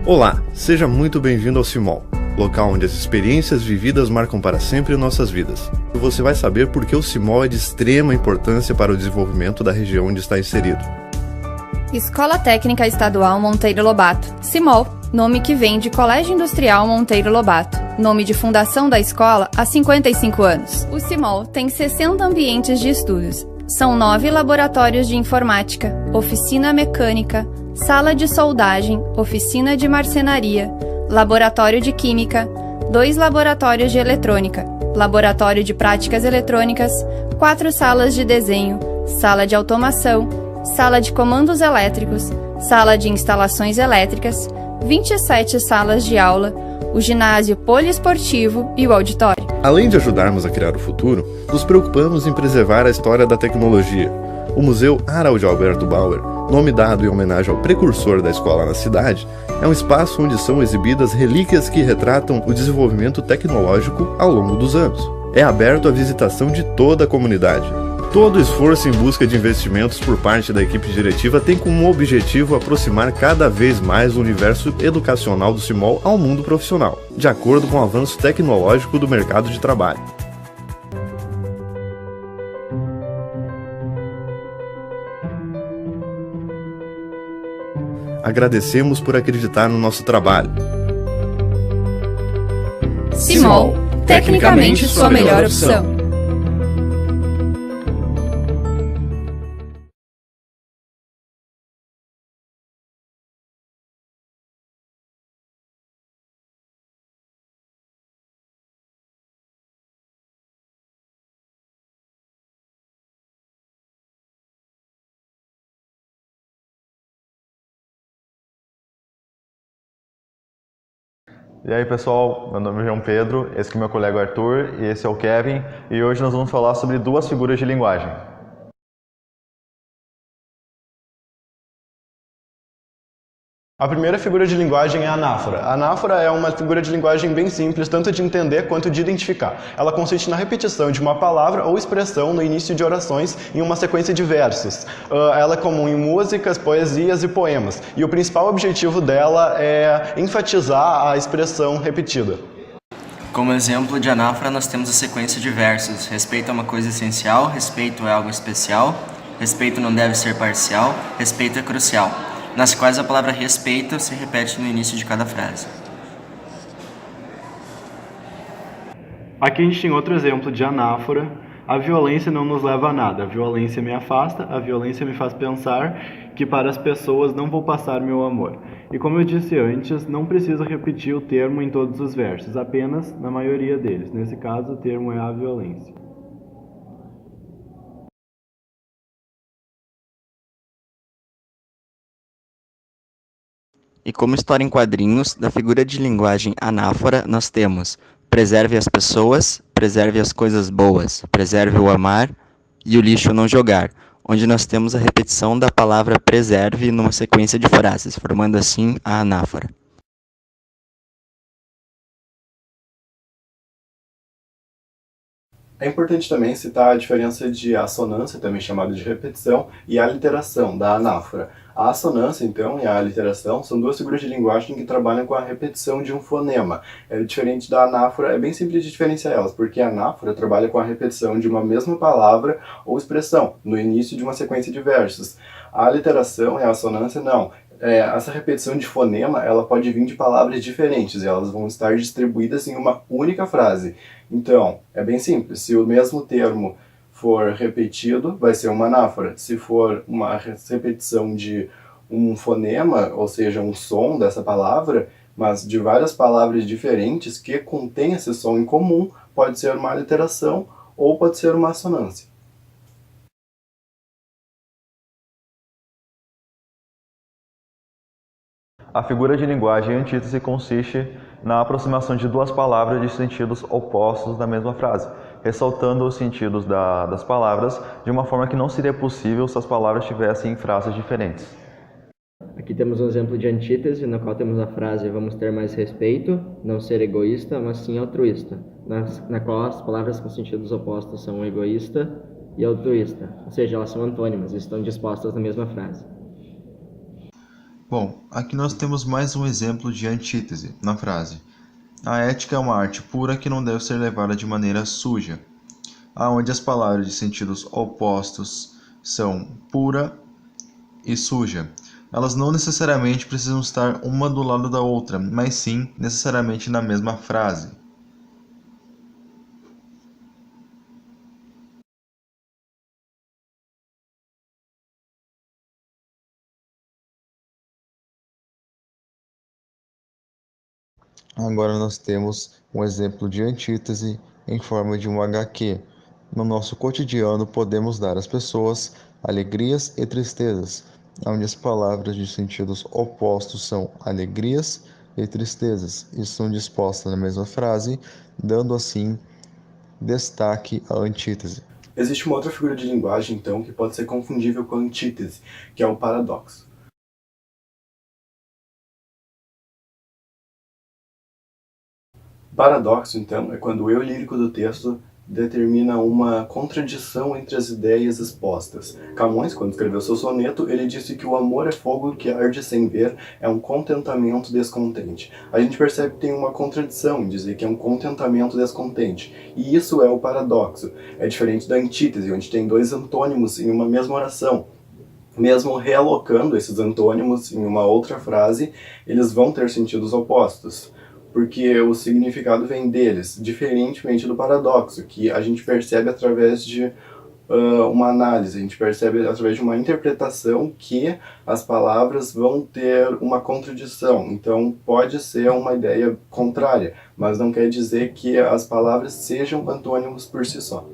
Olá, seja muito bem-vindo ao CIMOL, local onde as experiências vividas marcam para sempre nossas vidas. E você vai saber por que o CIMOL é de extrema importância para o desenvolvimento da região onde está inserido. Escola Técnica Estadual Monteiro Lobato, CIMOL, nome que vem de Colégio Industrial Monteiro Lobato, nome de fundação da escola há 55 anos. O CIMOL tem 60 ambientes de estudos. São 9 laboratórios de informática, oficina mecânica, sala de soldagem, oficina de marcenaria, laboratório de química, 2 laboratórios de eletrônica, laboratório de práticas eletrônicas, 4 salas de desenho, sala de automação, sala de comandos elétricos, sala de instalações elétricas, 27 salas de aula, o ginásio poliesportivo e o auditório. Além de ajudarmos a criar o futuro, nos preocupamos em preservar a história da tecnologia. O Museu Harald Alberto Bauer, nome dado em homenagem ao precursor da escola na cidade, é um espaço onde são exibidas relíquias que retratam o desenvolvimento tecnológico ao longo dos anos. É aberto à visitação de toda a comunidade. Todo esforço em busca de investimentos por parte da equipe diretiva tem como objetivo aproximar cada vez mais o universo educacional do CIMOL ao mundo profissional, de acordo com o avanço tecnológico do mercado de trabalho. Agradecemos por acreditar no nosso trabalho. CIMOL, tecnicamente sua melhor opção. E aí pessoal, meu nome é João Pedro, esse aqui é meu colega Arthur e esse é o Kevin, e hoje nós vamos falar sobre 2 figuras de linguagem. A primeira figura de linguagem é a anáfora. A anáfora é uma figura de linguagem bem simples, tanto de entender quanto de identificar. Ela consiste na repetição de uma palavra ou expressão no início de orações em uma sequência de versos. Ela é comum em músicas, poesias e poemas. E o principal objetivo dela é enfatizar a expressão repetida. Como exemplo de anáfora, nós temos a sequência de versos. Respeito é uma coisa essencial, respeito é algo especial, respeito não deve ser parcial, respeito é crucial. Nas quais a palavra respeito se repete no início de cada frase. Aqui a gente tem outro exemplo de anáfora. A violência não nos leva a nada. A violência me afasta, a violência me faz pensar que para as pessoas não vou passar meu amor. E como eu disse antes, não precisa repetir o termo em todos os versos, apenas na maioria deles. Nesse caso, o termo é a violência. E como história em quadrinhos, da figura de linguagem anáfora, nós temos: preserve as pessoas, preserve as coisas boas, preserve o amar e o lixo não jogar, onde nós temos a repetição da palavra preserve numa sequência de frases, formando assim a anáfora. É importante também citar a diferença de assonância, também chamada de repetição, e a aliteração, da anáfora. A assonância, então, e a aliteração são 2 figuras de linguagem que trabalham com a repetição de um fonema. Diferente da anáfora, é bem simples de diferenciar elas, porque a anáfora trabalha com a repetição de uma mesma palavra ou expressão, no início de uma sequência de versos. A aliteração e a assonância, não. Essa repetição de fonema, ela pode vir de palavras diferentes, e elas vão estar distribuídas em uma única frase. Então, é bem simples, se o mesmo termo for repetido, vai ser uma anáfora. Se for uma repetição de um fonema, ou seja, um som dessa palavra, mas de várias palavras diferentes que contêm esse som em comum, pode ser uma aliteração ou pode ser uma assonância. A figura de linguagem antítese consiste na aproximação de 2 palavras de sentidos opostos da mesma frase, ressaltando os sentidos das palavras de uma forma que não seria possível se as palavras estivessem em frases diferentes. Aqui temos um exemplo de antítese, na qual temos a frase vamos ter mais respeito, não ser egoísta, mas sim altruísta, na qual as palavras com sentidos opostos são egoísta e altruísta, ou seja, elas são antônimas e estão dispostas na mesma frase. Bom, aqui nós temos mais um exemplo de antítese na frase. A ética é uma arte pura que não deve ser levada de maneira suja, aonde as palavras de sentidos opostos são pura e suja. Elas não necessariamente precisam estar uma do lado da outra, mas sim necessariamente na mesma frase. Agora nós temos um exemplo de antítese em forma de um HQ. No nosso cotidiano podemos dar às pessoas alegrias e tristezas, onde as palavras de sentidos opostos são alegrias e tristezas e são dispostas na mesma frase, dando assim destaque à antítese. Existe uma outra figura de linguagem, então, que pode ser confundível com a antítese, que é o paradoxo. Paradoxo, então, é quando o eu lírico do texto determina uma contradição entre as ideias expostas. Camões, quando escreveu seu soneto, ele disse que o amor é fogo que arde sem ver, é um contentamento descontente. A gente percebe que tem uma contradição em dizer que é um contentamento descontente. E isso é o paradoxo. É diferente da antítese, onde tem dois antônimos em uma mesma oração. Mesmo realocando esses antônimos em uma outra frase, eles vão ter sentidos opostos, porque o significado vem deles, diferentemente do paradoxo, que a gente percebe através de uma análise, a gente percebe através de uma interpretação que as palavras vão ter uma contradição. Então pode ser uma ideia contrária, mas não quer dizer que as palavras sejam antônimos por si só.